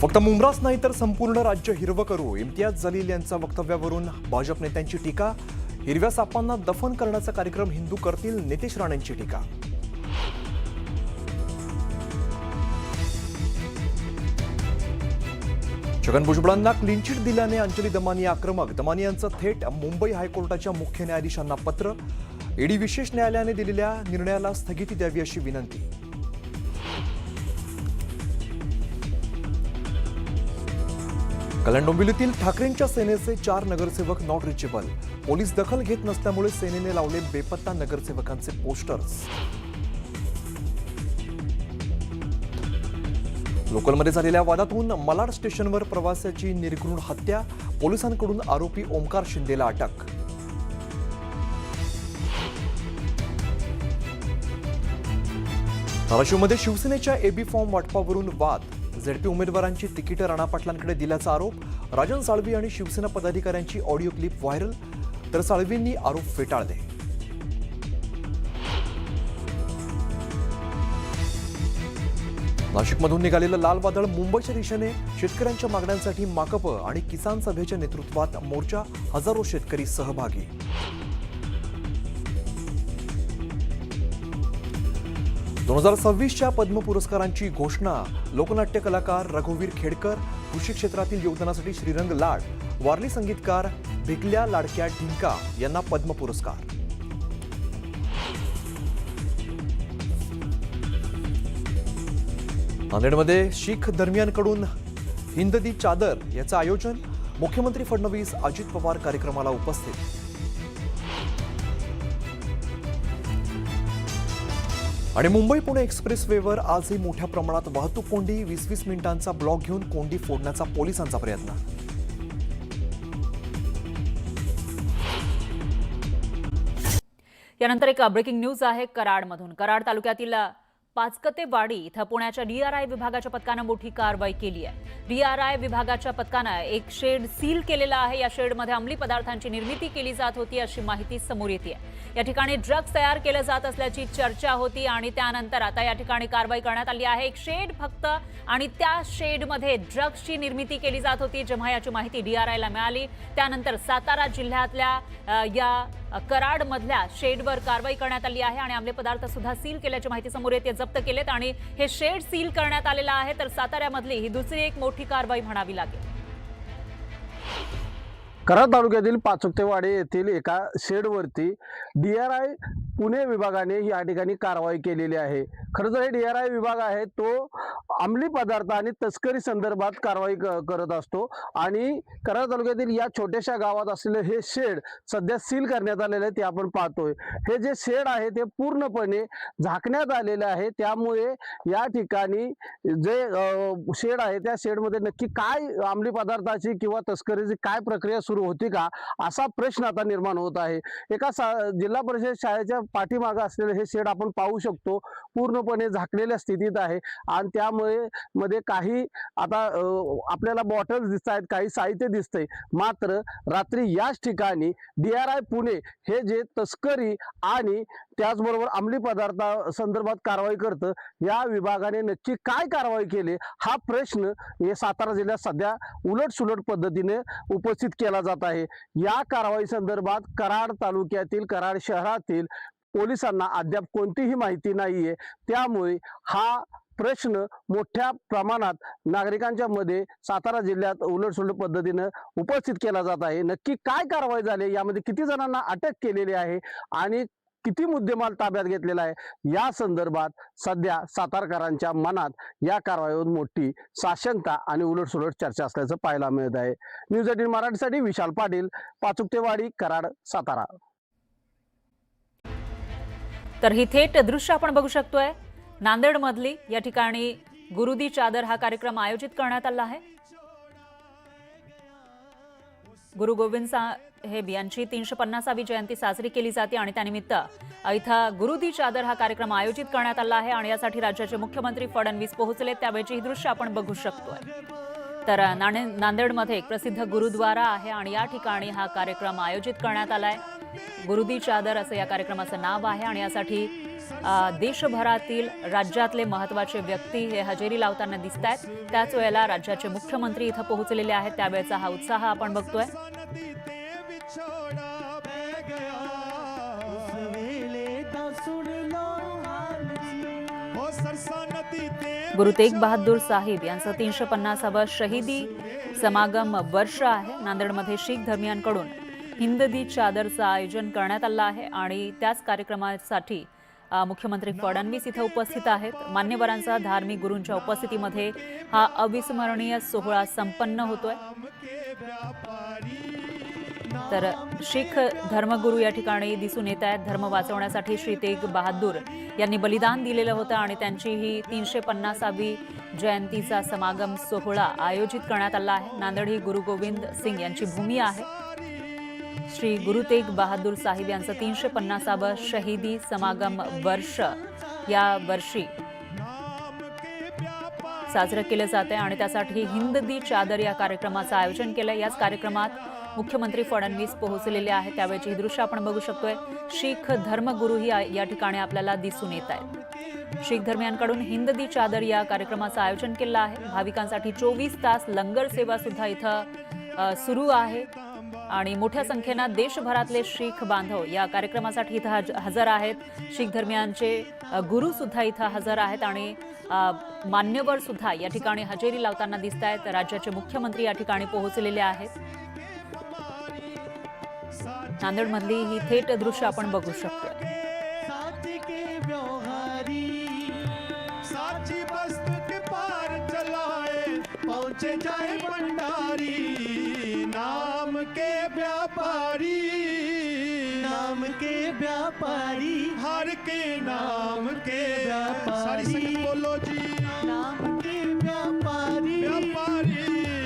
फक्त मुंब्राच नाही तर संपूर्ण राज्य हिरवं करू, इम्तियाज जलील यांच्या वक्तव्यावरून भाजप नेत्यांची टीका. हिरव्या सापांना दफन करण्याचा कार्यक्रम हिंदू करतील, नितेश राणेंची टीका. छगन भुजबळांना क्लीन चिट दिल्याने अंजली दमानी आक्रमक. दमानी यांचं थेट मुंबई हायकोर्टाच्या मुख्य न्यायाधीशांना पत्र. ईडी विशेष न्यायालयाने दिलेल्या निर्णयाला स्थगिती द्यावी अशी विनंती. कल्याण डोंबिवलीतील ठाकरेंच्या सेनेचे 4 नगरसेवक नॉट रिचेबल. पोलीस दखल घेत नसल्यामुळे सेनेने लावले बेपत्ता नगरसेवकांचे पोस्टर्स. लोकलमध्ये झालेल्या वादातून मलाड स्टेशनवर प्रवाशाची निर्घृण हत्या. पोलिसांकडून आरोपी ओमकार शिंदेला अटक. धाराशिवमध्ये शिवसेनेच्या एबी फॉर्म वाटपावरून वाद. झेडपी उमेदवारांची तिकीटं राणा पाटलांकडे दिल्याचा आरोप. राजन साळवी आणि शिवसेना पदाधिकाऱ्यांची ऑडिओ क्लिप व्हायरल, तर साळवींनी आरोप फेटाळले. नाशिकमधून निघालेलं लाल वादळ मुंबईच्या दिशेने. शेतकऱ्यांच्या मागण्यांसाठी माकप आणि किसान सभेच्या नेतृत्वात मोर्चा. हजारो शेतकरी सहभागी. दोन 2026च्या पद्म पुरस्कारांची घोषणा. लोकनाट्य कलाकार रघुवीर खेडकर, कृषी क्षेत्रातील योगदानासाठी श्रीरंग लाड, वारली संगीतकार भिकल्या लाडक्या ढिंका यांना पद्म पुरस्कार. नांदेडमध्ये शीख धर्मियांकडून हिंद दी चादर याचं आयोजन. मुख्यमंत्री फडणवीस, अजित पवार कार्यक्रमाला उपस्थित. आणि मुंबई पुणे एक्सप्रेसवेवर आजही मोठ्या प्रमाणात वाहतूक कोंडी. 20-20 मिनिटांचा ब्लॉक घेऊन कोंडी फोडण्याचा पोलिसांचा प्रयत्न. यानंतर एक ब्रेकिंग न्यूज आहे कराडमधून. कराड तालुक्यातील पाचकतेवाडी इथं पुण्याच्या डीआरआय विभागाच्या पथकानं मोठी कारवाई केली आहे. डीआरआय विभागाच्या पथकानं एक शेड सील केलेला आहे. या शेडमध्ये अंमली पदार्थांची निर्मिती केली जात होती अशी माहिती समोर येते. या ठिकाणी ड्रग्ज तयार केले जात असल्याची चर्चा होती आणि त्यानंतर आता या ठिकाणी कारवाई करण्यात आली आहे. एक शेड फक्त आणि त्या शेडमध्ये ड्रग्जची निर्मिती केली जात होती. जेव्हा याची माहिती डीआरआयला मिळाली त्यानंतर सातारा जिल्ह्यातल्या या कराडमधल्या शेडवर कारवाई करण्यात आली आहे आणि अंमली पदार्थ सुद्धा सील केल्याची माहिती समोर येते. जप्त केलेत आणि हे शेड सील करण्यात आलेलं आहे. तर साताऱ्यामधली ही दुसरी एक मोठी कारवाई म्हणावी लागेल. कराड तालुक्यातील पाचकतेवाडी येथील एका शेडवरती डीआरआय पुणे विभागाने या ठिकाणी कारवाई केलेली आहे. खरं तर हे डीआरआय विभाग आहे तो अंमली पदार्थ आणि तस्करी संदर्भात कारवाई करत असतो आणि कराड तालुक्यातील या छोट्याशा गावात असलेले हे शेड सध्या सील करण्यात आलेले ते आपण पाहतोय. हे जे शेड आहे ते पूर्णपणे झाकण्यात आलेले आहे. त्यामुळे या ठिकाणी जे शेड आहे त्या शेडमध्ये नक्की काय अंमली पदार्थाची किंवा तस्करीची काय प्रक्रिया सुरू होती का असा प्रश्न आता निर्माण होत आहे. एका जिल्हा परिषद शाळेच्या पाठीमागे असलेले हे शेड आपण पाहू शकतो पूर्णपणे झाकलेल्या स्थितीत आहे आणि त्यामुळे मध्ये काही आता आपल्याला बॉटल्स दिसत आहेत, काही साहित्य दिसतंय. मात्र रात्री याच ठिकाणी डीआरआय पुणे हे जे तस्करी आणि त्याचबरोबर अंमली पदार्था संदर्भात कारवाई करतं या विभागाने नक्की काय कारवाई केली हा प्रश्न हे सातारा जिल्ह्यात सध्या उलटसुलट पद्धतीने उपस्थित केला जात आहे. या कारवाई संदर्भात कराड तालुक्यातील कराड शहरातील पोलिसांना अद्याप कोणतीही माहिती नाहीये. त्यामुळे हा प्रश्न मोठ्या प्रमाणात नागरिकांच्या मध्ये सातारा जिल्ह्यात उलटसुलट पद्धतीने उपस्थित केला जात आहे. नक्की काय कारवाई झाली, यामध्ये किती जणांना अटक केलेली आहे आणि किती मुद्देमाल ताब्यात घेतलेला आहे या संदर्भात सध्या सातारकरांच्या मनात या कारवाईवर मोठी साशंकता आणि उलटसुलट चर्चा असल्याचं पाहायला मिळत आहे. न्यूज 18 मराठीसाठी विशाल पाटील, पाचुकतेवाडी, कराड, सातारा. तर ही थेट दृश्य आपण बघू शकतोय नांदेड मधली. या ठिकाणी गुरु दी चादर हा कार्यक्रम आयोजित करण्यात आला आहे. गुरु गोविंद साहेब यांची 350वी जयंती साजरी केली जाते आणि त्यानिमित्त इथं गुरु दी चादर हा कार्यक्रम आयोजित करण्यात आला आहे आणि यासाठी राज्याचे मुख्यमंत्री फडणवीस पोहोचले त्यावेळची ही दृश्य आपण बघू शकतोय. तर नांदेडमध्ये एक प्रसिद्ध गुरुद्वारा आहे आणि या ठिकाणी हा कार्यक्रम आयोजित करण्यात आलाय. गुरुदी चादर असं या कार्यक्रमाचं नाव आहे आणि यासाठी देशभरातील राज्यातले महत्त्वाचे व्यक्ती हे हजेरी लावताना दिसत आहेत. त्याच वेळेला राज्याचे मुख्यमंत्री इथं पोहोचलेले आहेत. त्यावेळेचा हा उत्साह आपण बघतोय. गुरु तेग बहादूर साहिब यांचं 350वं शहीदी समागम वर्ष आहे. नांदेडमध्ये शीख धर्मियांकडून हिंद दी चादरचं आयोजन करण्यात आलं आहे आणि त्याच कार्यक्रमासाठी मुख्यमंत्री फडणवीस इथं उपस्थित आहेत. मान्यवरांचा धार्मिक गुरूंच्या उपस्थितीमध्ये हा अविस्मरणीय सोहळा संपन्न होतोय. तर शीख धर्मगुरू या ठिकाणी दिसून येत आहेत. धर्म वाचवण्यासाठी श्री तेग बहादूर यांनी बलिदान दिलेलं होतं आणि त्यांची ही 350वी जयंतीचा समागम सोहळा आयोजित करण्यात आला आहे. नांदेड ही गुरु गोविंद सिंग यांची भूमी आहे. श्री गुरु तेग बहादूर साहिब यांचं 350वं शहीदी समागम वर्ष या वर्षी साजरं केलं जाते आणि त्यासाठी हिंद दी चादर या कार्यक्रमाचं आयोजन केलं. याच कार्यक्रमात मुख्यमंत्री फडणवीस पोहोचलेले आहेत. त्यावेळची ही दृश्य आपण बघू शकतोय. शीख धर्मगुरूही या ठिकाणी आपल्याला दिसून येत आहेत. शीख धर्मियांकडून हिंद दी चादर या कार्यक्रमाचं आयोजन केलं आहे. भाविकांसाठी 24 तास लंगर सेवा सुद्धा इथं सुरू आहे आणि मोठ्या संख्येनं देशभरातले शीख बांधव या कार्यक्रमासाठी इथं हजर आहेत. शीख धर्मियांचे गुरु सुद्धा इथं हजर आहेत आणि मान्यवर सुद्धा या ठिकाणी हजेरी लावताना दिसत आहेत. राज्याचे मुख्यमंत्री या ठिकाणी पोहोचलेले आहेत. नांदेडमधली ही थेट दृश्य आपण बघू शकतो. नाम के व्यापारी हर के नाम के व्यापारी बोलो जी नाम के व्यापारी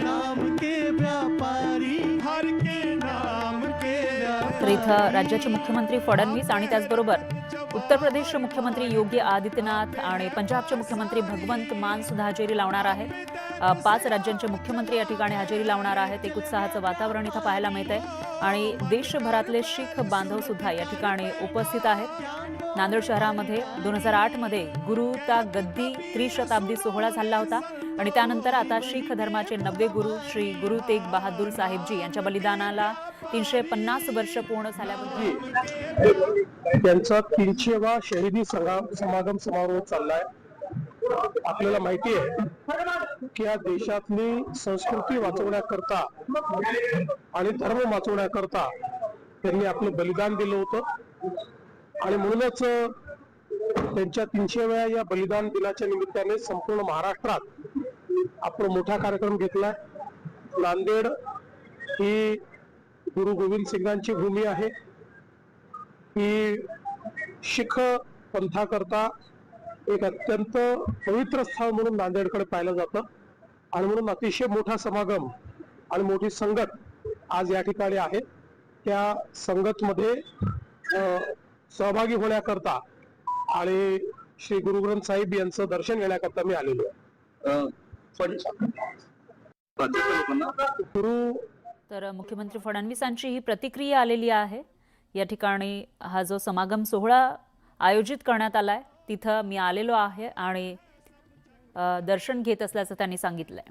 नाम के व्यापारी हर के नाम के व्यापारी. तर इथं राज्याचे मुख्यमंत्री फडणवीस आणि त्याचबरोबर उत्तर प्रदेशचे मुख्यमंत्री योगी आदित्यनाथ आणि पंजाबचे मुख्यमंत्री भगवंत मान सुद्धा हजेरी लावणार आहेत. 5 राज्यांचे मुख्यमंत्री या ठिकाणी हजेरी लावणार आहेत. एक उत्साहाचं वातावरण इथं पाहायला मिळत आहे आणि देशभरातले शीख बांधव सुद्धा या ठिकाणी उपस्थित आहेत. नांदेड शहरामध्ये 2008 मध्ये गुरु ता गद्दी त्रिशताब्दी सोहळा झाला होता आणि त्यानंतर आता शीख धर्माचे 90 गुरु श्री गुरु तेग बहादूर साहिबजी यांच्या बलिदानाला 350 वर्ष पूर्ण झाल्याबद्दल त्यांचा 300वा शहीदी समागम समारोह चाललाय. आपल्याला माहिती आहे की या देशातली संस्कृती वाचवण्याकरता आणि धर्म वाचवण्याकरता त्यांनी आपलं बलिदान दिलं होतं आणि म्हणूनच त्यांच्या 300व्या या बलिदान दिनाच्या निमित्ताने संपूर्ण महाराष्ट्रात आपण मोठा कार्यक्रम घेतलाय. नांदेड ही गुरु गोविंद सिंगांची भूमी आहे. ही शीख पंथाकरता एक अत्यंत पवित्र स्थळ म्हणून नांदेडकडे पाहिलं जातं आणि म्हणून अतिशय मोठा समागम आणि मोठी संगत आज या ठिकाणी आहे. त्या संगतमध्ये सहभागी होण्याकरता आणि श्री गुरु ग्रंथ साहिब यांचं दर्शन घेण्याकरता मी आलेलो आहे. तर मुख्यमंत्री फडणवीसांची ही प्रतिक्रिया आलेली आहे. या ठिकाणी हा जो समागम सोहळा आयोजित करण्यात आलाय तिथं मी आलेलो आहे आणि दर्शन घेत असल्याचं त्यांनी सांगितलंय.